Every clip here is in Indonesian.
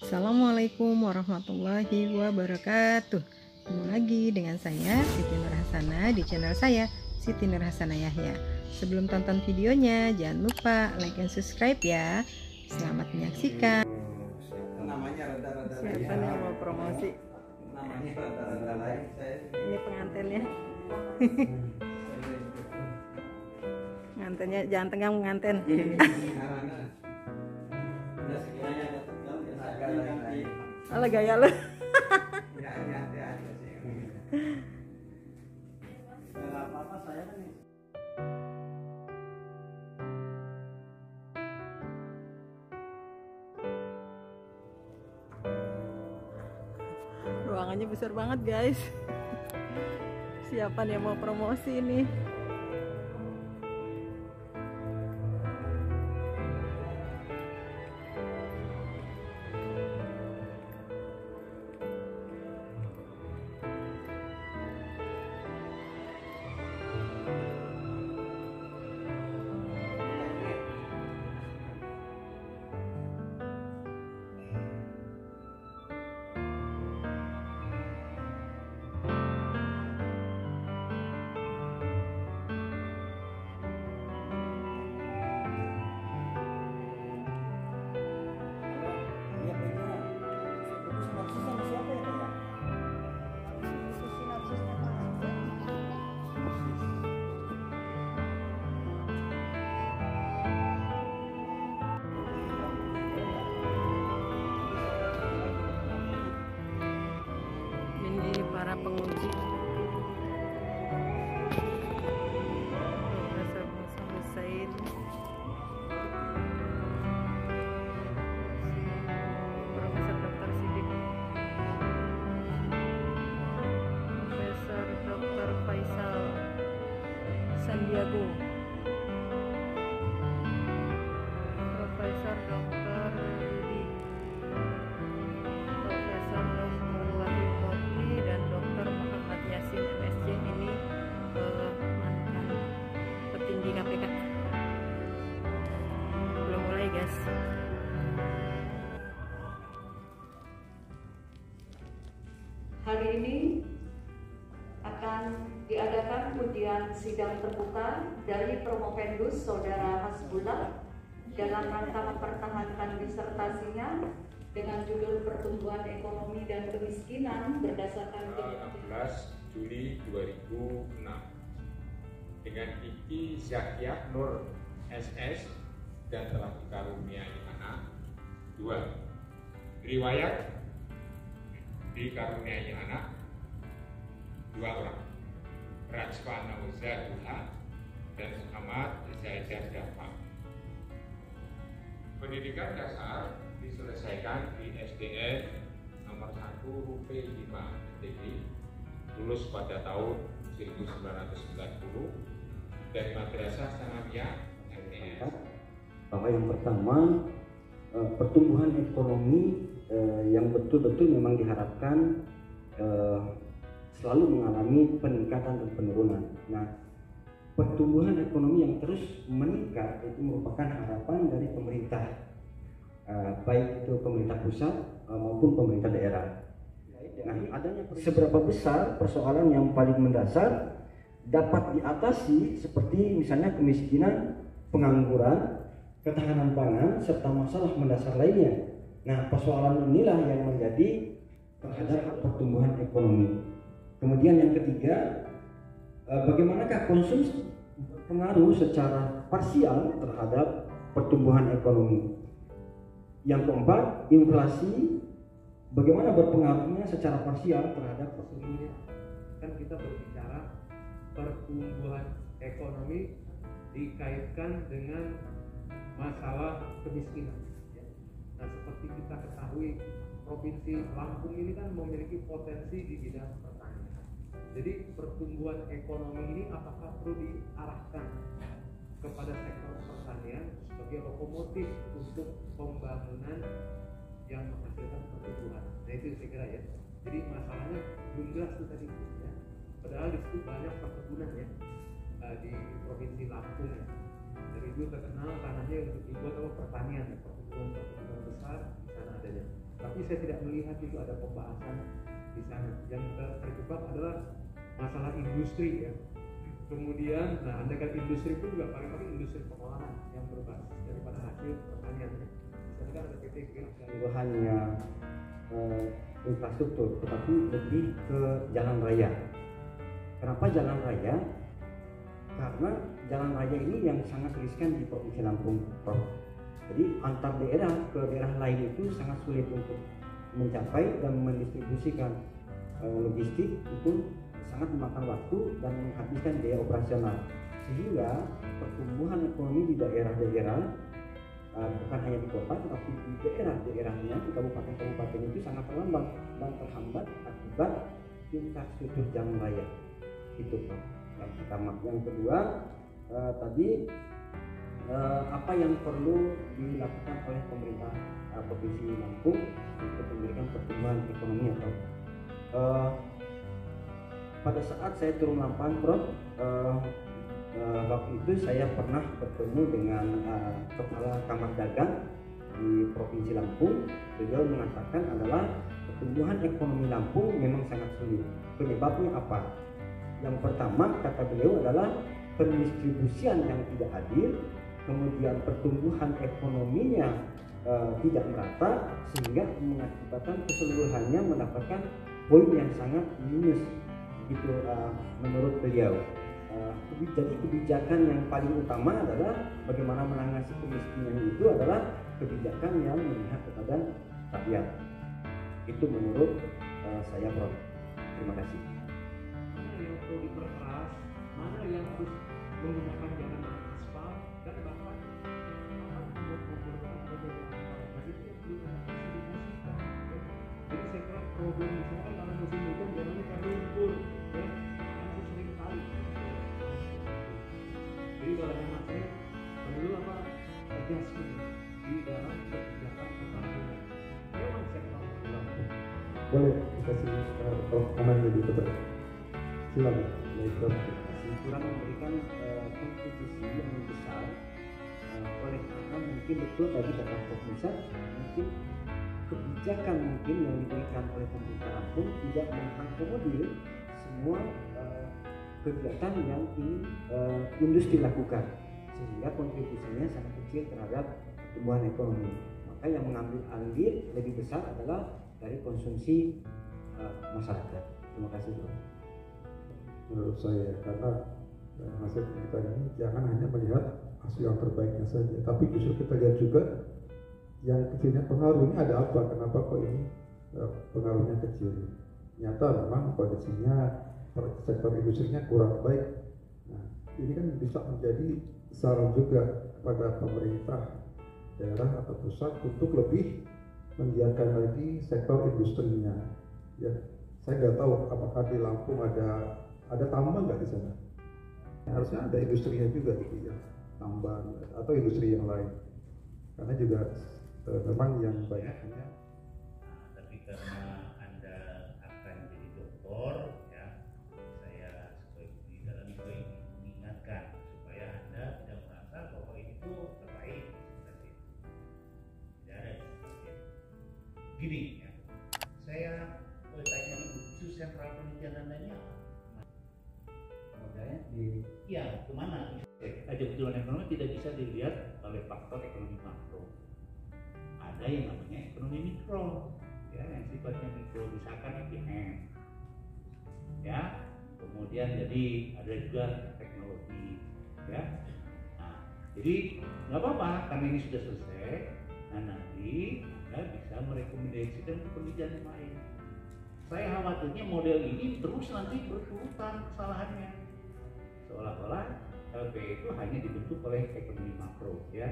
Assalamualaikum warahmatullahi wabarakatuh. Ketemu lagi dengan saya Siti Nurhasana di channel saya Siti Nurhasana Yahya. Sebelum tonton videonya jangan lupa like dan subscribe ya. Selamat menyaksikan. Namanya rada-rada Siapa nih yang mau promosi? Namanya rada-rada lain. Ini pengantinnya. Pengantinnya jangan tegang pengantin. Ala gaya lo. Ruangannya besar banget guys. Siapa nih yang mau promosi nih? Para penguji Profesor Musa Hussein, Profesor Dr. Sidik, Profesor Dr. Faisal Sandiago, Profesor Dr. Yudi, Profesor Dr. Wahyu Murni, dan Dr. Muhammad Yasin MSc. Ini mantan petinggi KPK. Belum mulai guys. Hari ini akan diadakan ujian sidang terbuka dari Promopendus Saudara Hasbullah dalam rangka mempertahankan disertasinya dengan judul Pertumbuhan Ekonomi dan Kemiskinan berdasarkan 16 Juli 2006 dengan Kiki Zakiah Nur SS dan telah dikaruniai anak 2. Riwayat dikaruniai anak 2 orang, Rajwa Nauzadullah dan Muhammad Zaidah Dafa. Pendidikan dasar diselesaikan di SDN nomor 1 UP 5 TG, lulus pada tahun 1990 dari Madrasah Sanawiyah MTS. Bahwa yang pertama, pertumbuhan ekonomi yang betul-betul memang diharapkan selalu mengalami peningkatan dan penurunan. Nah, pertumbuhan ekonomi yang terus meningkat itu merupakan harapan dari pemerintah, baik itu pemerintah pusat maupun pemerintah daerah. Nah, adanya seberapa besar persoalan yang paling mendasar dapat diatasi seperti misalnya kemiskinan, pengangguran, ketahanan pangan, serta masalah mendasar lainnya. Nah, persoalan inilah yang menjadi terhadap pertumbuhan ekonomi. Kemudian yang ketiga, bagaimanakah konsumsi berpengaruh secara parsial terhadap pertumbuhan ekonomi. Yang keempat, inflasi bagaimana berpengaruhnya secara parsial terhadap sesungguhnya kan kita berbicara pertumbuhan ekonomi dikaitkan dengan masalah kemiskinan. Nah, seperti kita ketahui, Provinsi Lampung ini kan memiliki potensi di bidang pertanian. Jadi pertumbuhan ekonomi ini apakah perlu diarahkan kepada sektor pertanian sebagai lokomotif untuk pembangunan yang menghasilkan pertumbuhan. Nah, itu saya kira ya. Jadi masalahnya belum jelas itu tadi ya. Padahal di situ banyak perkebunan ya di Provinsi Lampung ya. Dari dulu terkenal tanahnya untuk dibuat pertanian ya, perkebunan besar di sana adanya. Tapi saya tidak melihat itu ada pembahasan di sana. Yang terjebak adalah masalah industri ya. Kemudian, nah andaikan industri pun juga paling-paling industri pengolahan yang berbasis daripada hasil pertanian. Misalnya kan ada PT Hanya infrastruktur, tetapi lebih ke jalan raya. Kenapa jalan raya? Karena jalan raya ini yang sangat riskan di Provinsi Lampung, Prof. Jadi antar daerah ke daerah lain itu sangat sulit untuk mencapai dan mendistribusikan logistik, itu sangat memakan waktu dan menghabiskan biaya operasional. Sehingga pertumbuhan ekonomi di daerah-daerah bukan hanya di kota tetapi di daerah-daerahnya, di kabupaten-kabupaten itu sangat terlambat dan terhambat akibat infrastruktur jalan raya. Itu Pak yang pertama. Yang kedua, tadi apa yang perlu dilakukan oleh pemerintah Provinsi Lampung untuk memberikan pertumbuhan ekonomi atau pada saat saya turun lapangan, Prof, waktu itu saya pernah bertemu dengan Kepala Kamar Dagang di Provinsi Lampung. Beliau mengatakan adalah pertumbuhan ekonomi Lampung memang sangat sulit. Penyebabnya apa? Yang pertama kata beliau adalah pendistribusian yang tidak adil, kemudian pertumbuhan ekonominya tidak merata, sehingga mengakibatkan keseluruhannya mendapatkan poin yang sangat minus. Itu menurut beliau. Jadi kebijakan yang paling utama adalah bagaimana menangani kemiskinan itu adalah kebijakan yang memihak kepada rakyat. Itu menurut saya, Prof. Terima kasih. Mana yang perlu diperkeras, mana yang harus menggunakan jalan aspal, dan bahkan jadi saya kira problem di sana karena musim hujan jalannya kan lumpur ya, yang sering kali. Jadi kalau memang saya perlu adjustment di dalam kebijakan pembangunan. Memang sektor Lampung. Boleh dikasih komen lebih cepat. Silakan. Kurang memberikan kontribusi yang besar, oleh karena mungkin betul tadi kata Prof. Musa, mungkin kebijakan mungkin yang diberikan oleh pemerintah Lampung tidak mengakomodir semua kegiatan yang ingin industri lakukan, sehingga kontribusinya sangat kecil terhadap pertumbuhan ekonomi. Maka yang mengambil andil lebih besar adalah dari konsumsi masyarakat. Terima kasih, Bro. Menurut saya, karena hasil kita ini jangan hanya melihat hasil yang terbaiknya saja, tapi justru kita lihat juga yang kecilnya pengaruhnya ada apa, kenapa kok ini pengaruhnya kecil. Nyata memang kondisinya sektor industrinya kurang baik. Nah, ini kan bisa menjadi saran juga kepada pemerintah daerah atau pusat untuk lebih menggiatkan lagi sektor industrinya. Ya, saya nggak tahu apakah di Lampung ada tambang nggak di sana. Harusnya ada industrinya juga gitu ya, tambang atau industri yang lain. Karena juga memang yang banyak hanya. Tapi karena Anda akan jadi dokter, ya, saya sebagai dalam itu mengingatkan supaya Anda tidak merasa bahwa ini tuh terbaik. Tidak ada seperti itu. Gini ya, saya boleh tanya isu sentral penelitian Andanya apa? Modalnya di Ya, kemana? Pertumbuhan ekonomi tidak bisa dilihat oleh faktor ekonomi makro. Ada yang namanya ekonomi mikro, ya, yang sifatnya mikro, misalkan IPM, ya. Kemudian jadi ada juga teknologi, ya. Nah, jadi nggak apa-apa karena ini sudah selesai. Nah, nanti Anda bisa merekomendasikan ke penelitian yang lain. Saya khawatirnya model ini terus nanti berurutan kesalahannya. Seolah-olah LP itu hanya dibentuk oleh ekonomi makro, ya.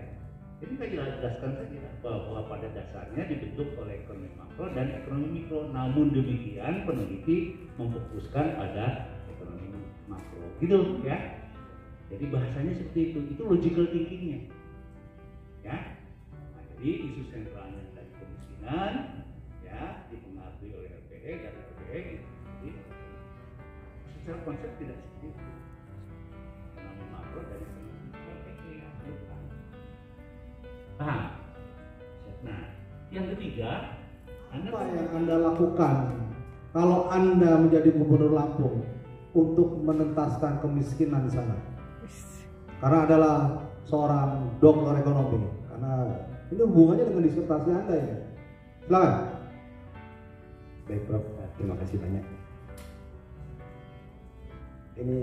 Jadi saya jelaskan saja bahwa pada dasarnya dibentuk oleh ekonomi makro dan ekonomi mikro. Namun demikian peneliti memfokuskan pada ekonomi makro, gitu ya. Jadi bahasanya seperti itu logical thinkingnya, ya. Nah, jadi isu sentralnya tadi kemiskinan, ya, dipengaruhi oleh LPE dan LPE. Jadi secara konsep tidak seperti itu. Ekonomi makro dan ekonomi mikro yang berkaitan. Nah, yang ketiga Apa yang Anda lakukan kalau Anda menjadi gubernur Lampung untuk menentaskan kemiskinan di sana? Karena adalah seorang doktor ekonomi. Karena ini hubungannya dengan disertasi Anda ya. Silakan. Baik Prof, terima kasih banyak. Ini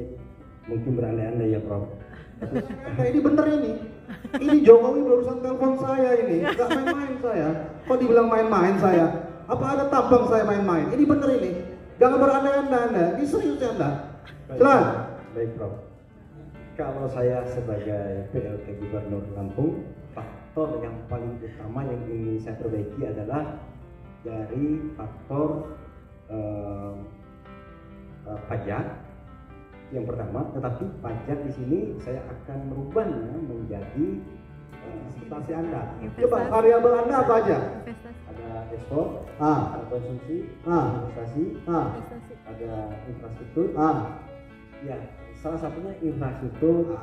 mungkin berandai-andai ya Prof. Nah, ini bener ini. Ini Jokowi barusan telepon saya ini. Gak main-main saya. Kok dibilang main-main saya? Apa ada tampang saya main-main? Ini bener ini. Jangan berandai-andai Anda. Ini serius Anda. Silakan. Baik Prof. Kalau saya sebagai PLT Gubernur Lampung, faktor yang paling utama yang ingin saya perbaiki adalah dari faktor pajak yang pertama. Tetapi pajak di sini saya akan merubahnya menjadi investasi Anda. Coba variabel Anda apa aja? Ada ekspor, ada konsumsi, investasi, ada infrastruktur. Ya, salah satunya infrastruktur.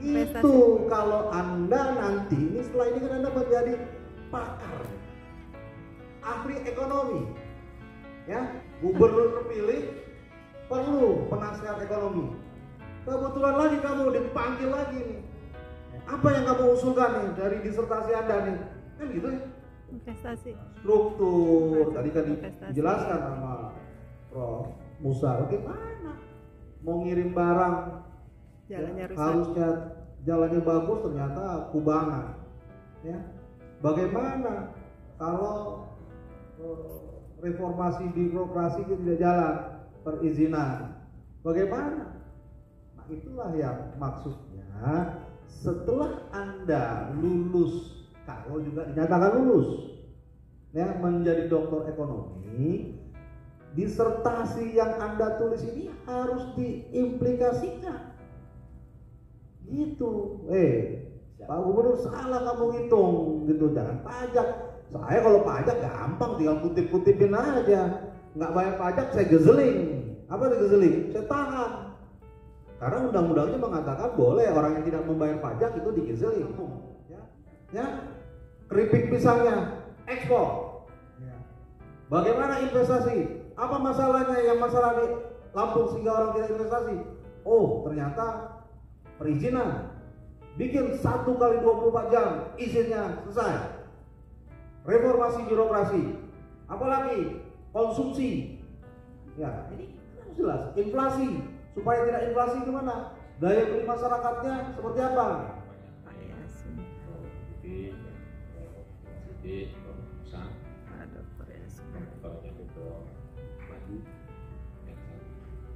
Itu kalau Anda nanti, ini setelah ini kan Anda menjadi pakar, ahli ekonomi, ya, gubernur terpilih perlu penasihat ekonomi. Kebetulan lagi kamu dipanggil lagi nih. Apa yang kamu usulkan nih dari disertasi Anda nih? Kan gitu ya. Investasi. Struktur. Tadi kan dijelaskan sama Prof Musa. Bagaimana mau ngirim barang? Jalannya rusak. Harusnya jalannya bagus, ternyata kubangan. Ya. Bagaimana kalau reformasi birokrasi itu tidak jalan? Perizinan bagaimana? Nah, itulah yang maksudnya setelah Anda lulus, kalau juga dinyatakan lulus ya menjadi doktor ekonomi, disertasi yang Anda tulis ini harus diimplikasikan gitu. Pak Gubernur salah kamu hitung gitu, jangan pajak. Saya kalau pajak gampang, tinggal kutip-kutipin aja. Nggak bayar pajak saya gezeling. Apa itu gezeling? Saya tahan. Karena undang-undangnya mengatakan boleh orang yang tidak membayar pajak itu digezeling. Ya, keripik pisangnya ekspor. Ya. Bagaimana investasi? Apa masalahnya yang masalah di Lampung sehingga orang tidak investasi? Oh, ternyata perizinan. Bikin 1 kali 24 jam izinnya selesai. Reformasi birokrasi. Apalagi konsumsi, ya ini harus jelas. Inflasi, supaya tidak inflasi gimana? Daya beli masyarakatnya seperti apa?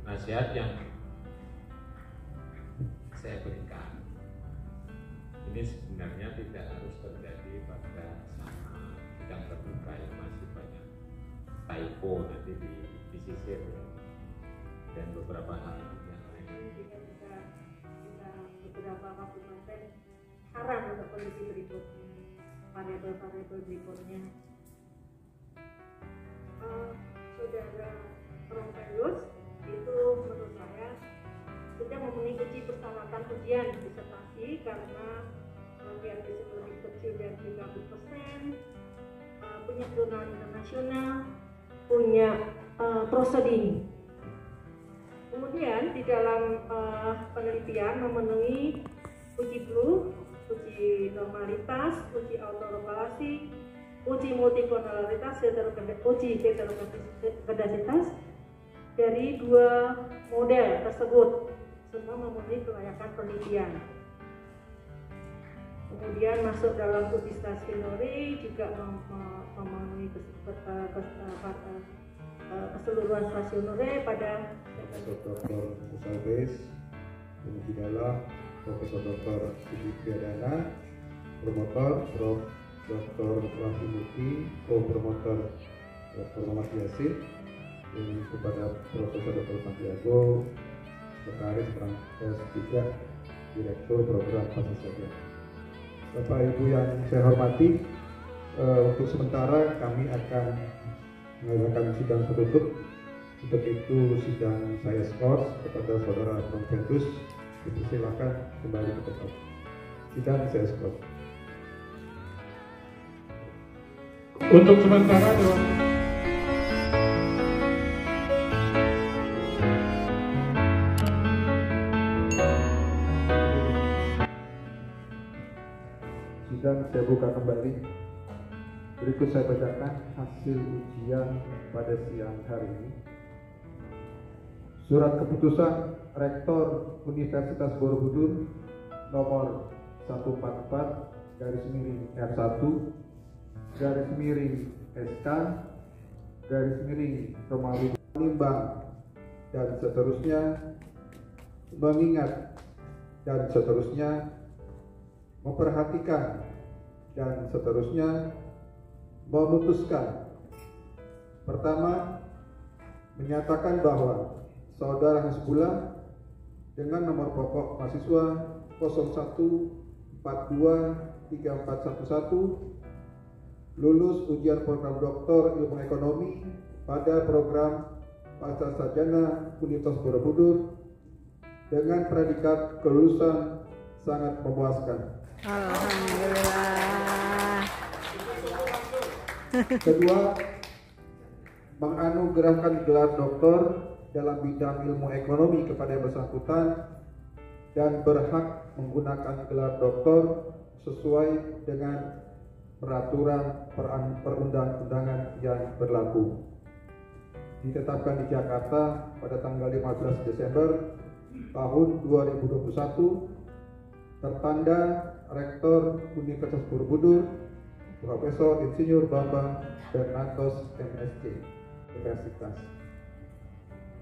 Nasihat yang saya berikan ini sebenarnya tidak harus terjadi pada saat sidang terbuka yang masih banyak typo nanti disisir ya. Dan beberapa hal yang lain. Kita beberapa kabupaten saran untuk kondisi berikutnya, variabel-variabel berikutnya. Saudara Prof. itu menurut saya sudah memenuhi uji persyaratan ujian disertasi karena yang lebih kecil dari 30%, punya jurnal internasional, punya proseding. Kemudian di dalam penelitian memenuhi uji blue, uji normalitas, uji autoregulasi, uji multikonolaritas, uji heterogenesitas dari 2 model tersebut, semua memenuhi kelayakan penelitian. Kemudian masuk dalam uji stasioneri juga memenuhi keseluruhan stasioneri pada Profesor Dr. Musalbes, Pemidala, Profesor Dr. Siti Priadana, promotor Prof. Dr. Rahimurti, co-promotor Dr. Muhammad Yasin, dan kepada Profesor Dr. Santiago, Sekretaris Perangkas juga Direktur Program Pasar Saja. Bapak Ibu yang saya hormati, untuk sementara kami akan mengadakan sidang tertutup. Untuk itu sidang saya skors kepada Saudara Prof. Dipersilakan kembali ke tempat. Sidang saya skors. Untuk sementara Dewan sidang saya buka kembali. Berikut saya bacakan hasil ujian pada siang hari ini. Surat keputusan Rektor Universitas Borobudur nomor 144/R/SK/Romawi menimbang dan seterusnya, mengingat dan seterusnya, memperhatikan dan seterusnya, memutuskan. Pertama, menyatakan bahwa Saudara Hasbullah dengan nomor pokok mahasiswa 01423411 lulus ujian program Doktor Ilmu Ekonomi pada program Pasca Sarjana Universitas Borobudur dengan predikat kelulusan sangat memuaskan. Alhamdulillah. Kedua, menganugerahkan gelar doktor dalam bidang ilmu ekonomi kepada yang bersangkutan dan berhak menggunakan gelar doktor sesuai dengan peraturan perundang-undangan yang berlaku. Ditetapkan di Jakarta pada tanggal 15 Desember tahun 2021, tertanda Rektor Universitas Borobudur Profesor Insinyur Bambang Bernardos MSc Universitas.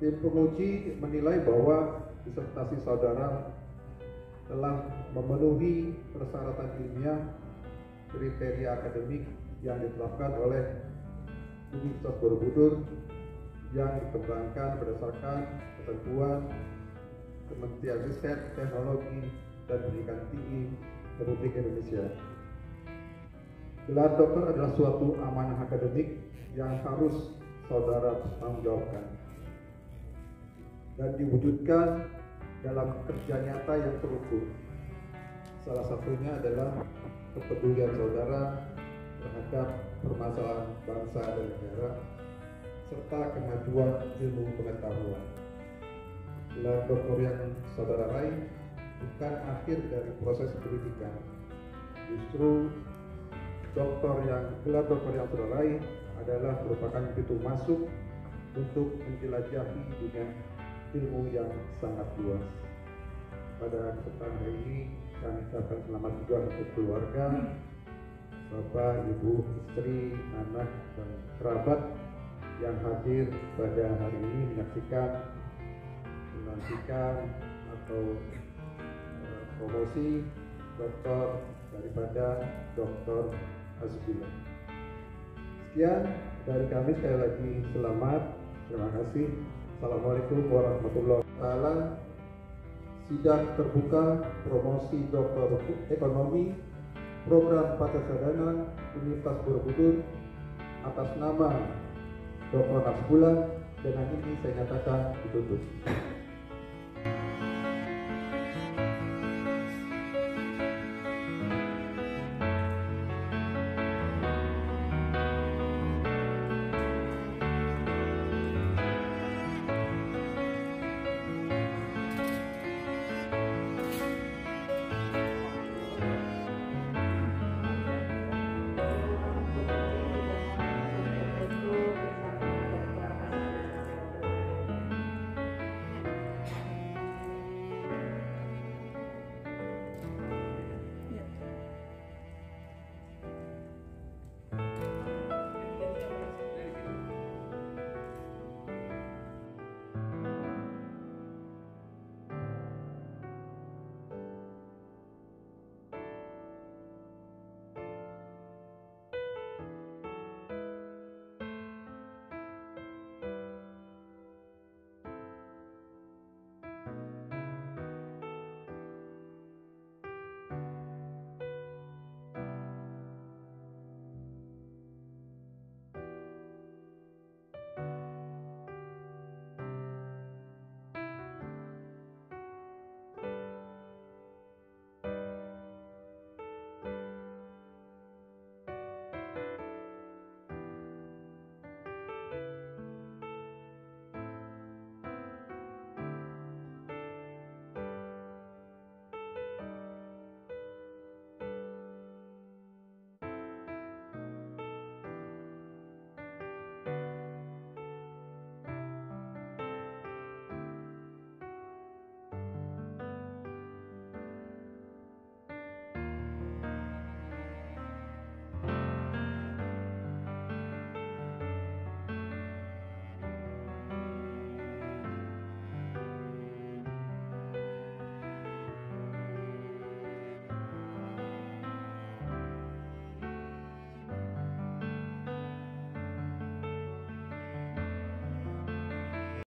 Tim penguji menilai bahwa disertasi saudara telah memenuhi persyaratan ilmiah kriteria akademik yang ditetapkan oleh Universitas Borobudur yang dikembangkan berdasarkan ketentuan Kementerian Riset, Teknologi, dan Pendidikan Tinggi Republik Indonesia. Gelar doktor adalah suatu amanah akademik yang harus saudara pertanggungjawabkan dan diwujudkan dalam kerja nyata yang terukur. Salah satunya adalah kepedulian saudara terhadap permasalahan bangsa dan negara serta kemajuan ilmu pengetahuan. Gelar doktor yang saudara raih bukan akhir dari proses pendidikan. Justru gelar doktor yang saudara raih adalah merupakan pintu masuk untuk menjelajahi dunia ilmu yang sangat luas. Pada kesempatan hari ini kami ucapkan selamat juga untuk keluarga, bapak, ibu, istri, anak, dan kerabat yang hadir pada hari ini menantikan atau promosi doktor daripada Dr. Hasbullah. Sekian dari kami, sekali lagi selamat, terima kasih. Assalamualaikum warahmatullahi wabarakatuh. Sidang terbuka promosi Doktor Ekonomi Program Pasca Sarjana Universitas Borobudur atas nama Dr. Hasbullah dengan ini saya nyatakan ditutup.